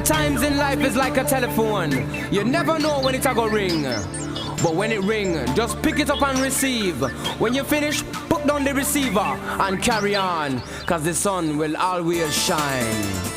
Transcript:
Times in life is like a telephone. You never know when it's a go ring. But when it ring, just pick it up and receive. When you finish, put down the receiver and carry on, 'cause the sun will always shine.